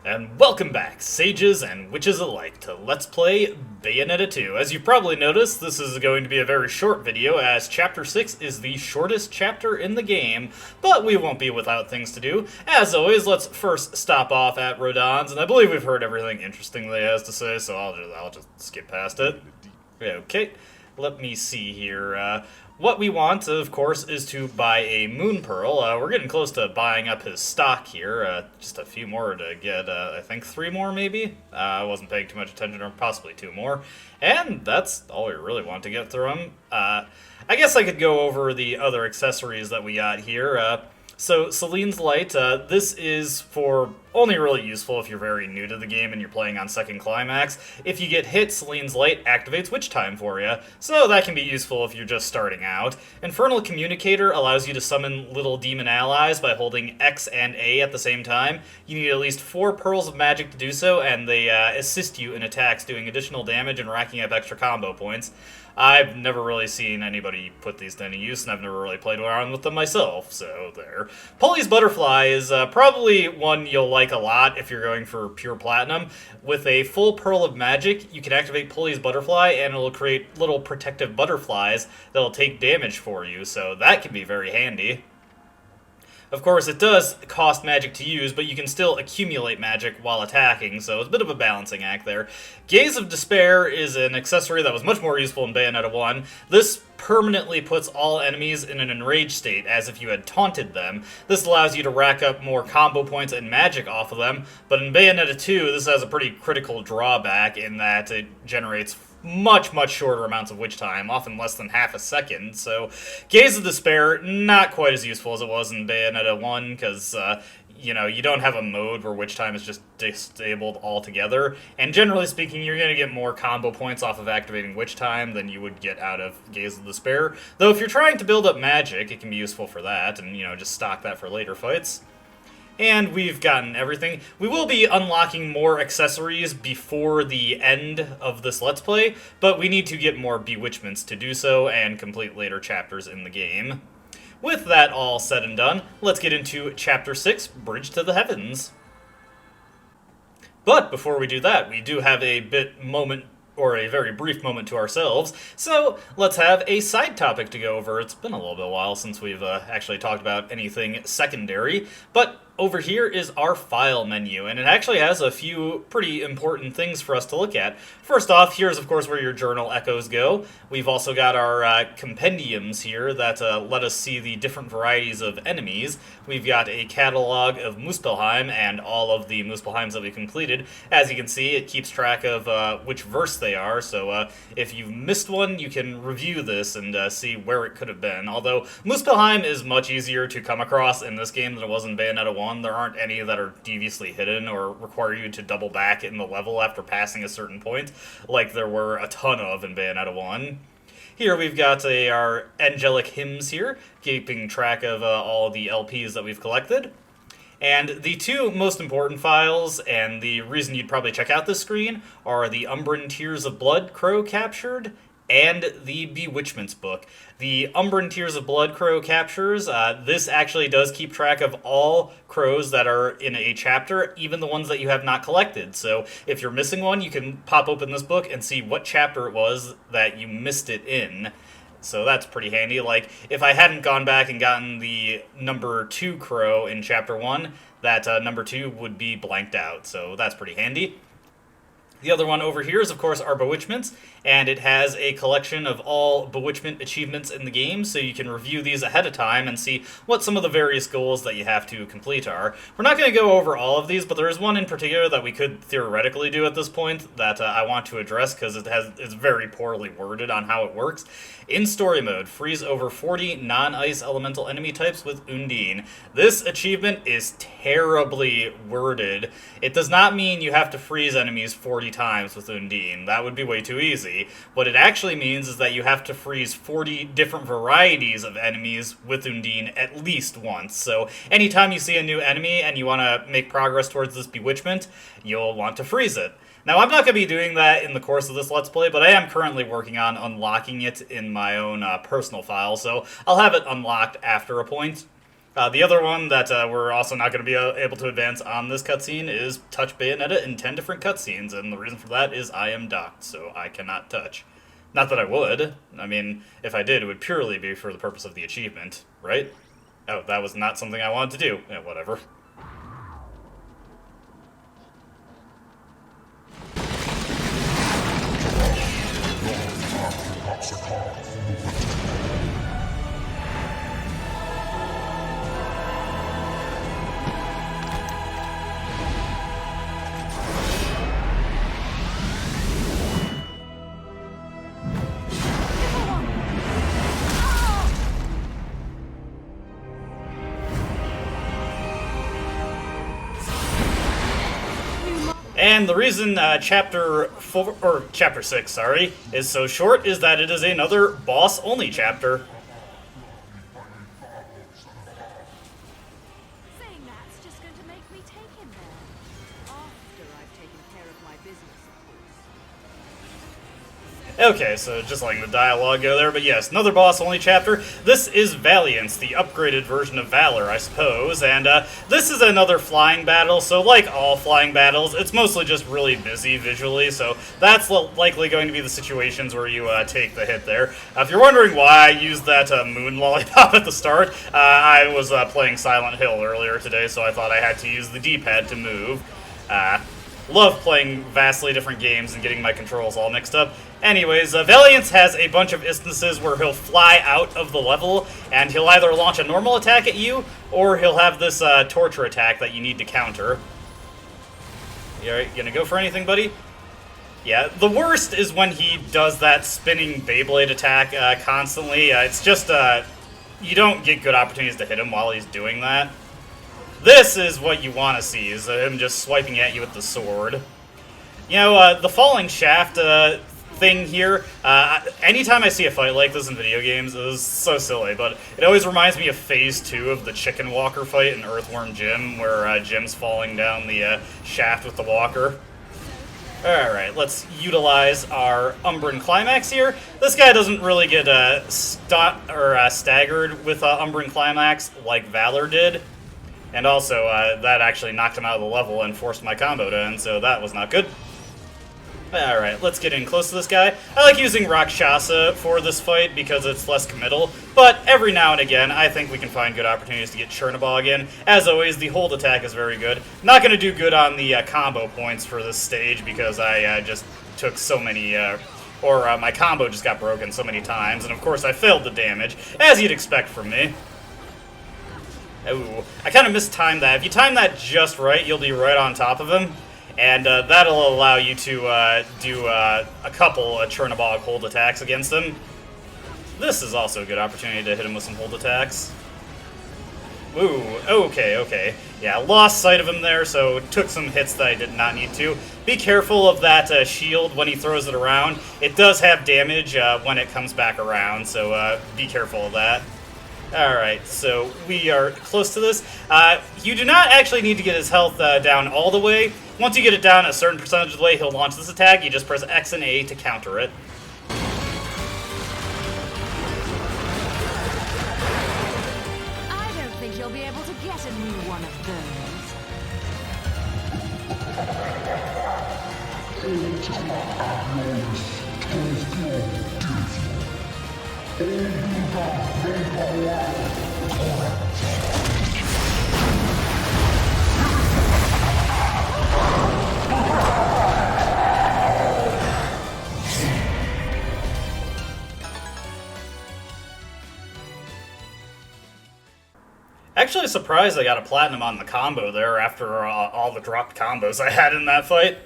And welcome back, sages and witches alike, to Let's Play Bayonetta 2. As you've probably noticed, this is going to be a very short video, as Chapter 6 is the shortest chapter in the game, but we won't be without things to do. As always, let's first stop off at Rodin's, and I believe we've heard everything interesting that he has to say, so I'll just skip past it. Okay, let me see here. What we want, of course, is to buy a Moon Pearl. We're getting close to buying up his stock here. Just a few more to get, I think 3 more maybe? I wasn't paying too much attention, or possibly 2 more. And that's all we really want to get through him. I guess I could go over the other accessories that we got here. So, Celine's Light, this is for only really useful if you're very new to the game and you're playing on second climax. If you get hit, Celine's Light activates Witch Time for you, so that can be useful if you're just starting out. Infernal Communicator allows you to summon little demon allies by holding X and A at the same time. You need at least 4 Pearls of Magic to do so, and they assist you in attacks, doing additional damage and racking up extra combo points. I've never really seen anybody put these to any use, and I've never really played around with them myself, so there. Polly's Butterfly is probably one you'll like a lot if you're going for pure platinum. With a full Pearl of Magic, you can activate Polly's Butterfly, and it'll create little protective butterflies that'll take damage for you, so that can be very handy. Of course, it does cost magic to use, but you can still accumulate magic while attacking, so it's a bit of a balancing act there. Gaze of Despair is an accessory that was much more useful in Bayonetta 1. This permanently puts all enemies in an enraged state, as if you had taunted them. This allows you to rack up more combo points and magic off of them, but in Bayonetta 2, this has a pretty critical drawback in that it generates much shorter amounts of witch time, often less than half a second, so Gaze of Despair, not quite as useful as it was in Bayonetta 1, because, you don't have a mode where witch time is just disabled altogether, and generally speaking, you're going to get more combo points off of activating witch time than you would get out of Gaze of Despair, though if you're trying to build up magic, it can be useful for that, and, just stock that for later fights. And we've gotten everything. We will be unlocking more accessories before the end of this Let's Play, but we need to get more bewitchments to do so and complete later chapters in the game. With that all said and done, let's get into Chapter 6, Bridge to the Heavens. But before we do that, we do have a very brief moment to ourselves, so let's have a side topic to go over. It's been a little bit while since we've actually talked about anything secondary, but over here is our file menu, and it actually has a few pretty important things for us to look at. First off, here's of course where your journal echoes go. We've also got our compendiums here that let us see the different varieties of enemies. We've got a catalog of Muspelheim and all of the Muspelheims that we completed. As you can see, it keeps track of which verse they are, so if you've missed one, you can review this and see where it could have been. Although Muspelheim is much easier to come across in this game than it was in Bayonetta 1. There aren't any that are deviously hidden or require you to double back in the level after passing a certain point, like there were a ton of in Bayonetta 1. Here we've got our angelic hymns here, keeping track of all the LPs that we've collected. And the 2 most important files, and the reason you'd probably check out this screen, are the Umbran Tears of Blood Crow captured, and the Bewitchments book. The Umbran Tears of Blood Crow captures, this actually does keep track of all crows that are in a chapter, even the ones that you have not collected. So if you're missing one, you can pop open this book and see what chapter it was that you missed it in. So that's pretty handy. Like, if I hadn't gone back and gotten the number 2 crow in chapter 1, that number 2 would be blanked out, so that's pretty handy. The other one over here is, of course, our Bewitchments, and it has a collection of all Bewitchment achievements in the game, so you can review these ahead of time and see what some of the various goals that you have to complete are. We're not going to go over all of these, but there is one in particular that we could theoretically do at this point that I want to address because it's very poorly worded on how it works. In story mode, freeze over 40 non-ice elemental enemy types with Undine. This achievement is terribly worded. It does not mean you have to freeze enemies 40 times with Undine. That would be way too easy. What it actually means is that you have to freeze 40 different varieties of enemies with Undine at least once. So anytime you see a new enemy and you want to make progress towards this bewitchment, you'll want to freeze it. Now, I'm not going to be doing that in the course of this Let's Play, but I am currently working on unlocking it in my own personal file, so I'll have it unlocked after a point. The other one that we're also not going to be able to advance on this cutscene is touch Bayonetta in 10 different cutscenes, and the reason for that is I am docked, so I cannot touch. Not that I would. I mean, if I did, it would purely be for the purpose of the achievement, right? Oh, that was not something I wanted to do. Yeah, whatever. And the reason chapter 6, sorry, is so short is that it is another boss-only chapter. Saying that's just going to make me take him there. After I've taken care of my business, of course. Okay, so just letting the dialogue go there, but yes, another boss-only chapter. This is Valiance, the upgraded version of Valor, I suppose, and this is another flying battle, so like all flying battles, it's mostly just really busy visually, so that's likely going to be the situations where you take the hit there. If you're wondering why I used that moon lollipop at the start, I was playing Silent Hill earlier today, so I thought I had to use the D-pad to move. Love playing vastly different games and getting my controls all mixed up. Anyways, Valiance has a bunch of instances where he'll fly out of the level, and he'll either launch a normal attack at you, or he'll have this torture attack that you need to counter. You gonna go for anything, buddy? Yeah, the worst is when he does that spinning Beyblade attack constantly. It's just, you don't get good opportunities to hit him while he's doing that. This is what you want to see, is him just swiping at you with the sword. You know, the falling shaft thing here, anytime I see a fight like this in video games, it is so silly, but it always reminds me of Phase 2 of the Chicken Walker fight in Earthworm Jim, where Jim's falling down the shaft with the walker. Alright, let's utilize our Umbran Climax here. This guy doesn't really get staggered with Umbran Climax like Valor did. And also, that actually knocked him out of the level and forced my combo to end, so that was not good. Alright, let's get in close to this guy. I like using Rakshasa for this fight because it's less committal, but every now and again, I think we can find good opportunities to get Chernobog in. As always, the hold attack is very good. Not going to do good on the combo points for this stage because I just took so many, my combo just got broken so many times, and of course I failed the damage, as you'd expect from me. Ooh, I kind of mistimed that. If you time that just right, you'll be right on top of him. And that'll allow you to do a couple of Chernobog hold attacks against him. This is also a good opportunity to hit him with some hold attacks. Ooh, okay. Yeah, lost sight of him there, so took some hits that I did not need to. Be careful of that shield when he throws it around. It does have damage when it comes back around, so be careful of that. Alright, so we are close to this. You do not actually need to get his health down all the way. Once you get it down a certain percentage of the way, he'll launch this attack. You just press X and A to counter it. I don't think you'll be able to get a new one of Actually surprised I got a platinum on the combo there after all the dropped combos I had in that fight.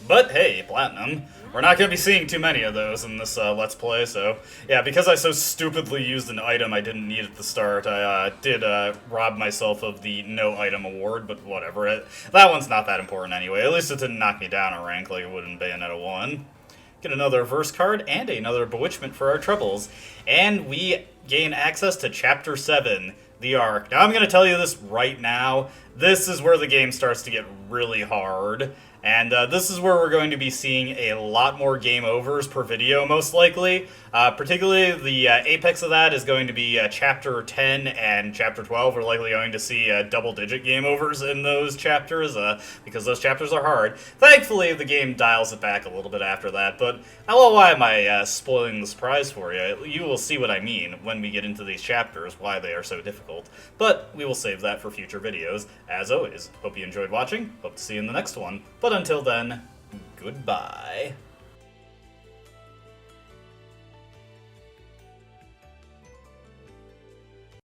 But hey, platinum. We're not going to be seeing too many of those in this Let's Play, so... Yeah, because I so stupidly used an item I didn't need at the start, I did rob myself of the no item award, but whatever. That one's not that important anyway. At least it didn't knock me down a rank like it would in Bayonetta 1. Get another verse card and another bewitchment for our troubles. And we gain access to Chapter 7, the Ark. Now I'm going to tell you this right now. This is where the game starts to get really hard. And this is where we're going to be seeing a lot more game overs per video, most likely. Particularly, the apex of that is going to be Chapter 10 and Chapter 12. We're likely going to see double-digit game overs in those chapters, because those chapters are hard. Thankfully, the game dials it back a little bit after that, but why am I spoiling the surprise for you? You will see what I mean when we get into these chapters, why they are so difficult. But we will save that for future videos. As always, hope you enjoyed watching, hope to see you in the next one. But until then, goodbye.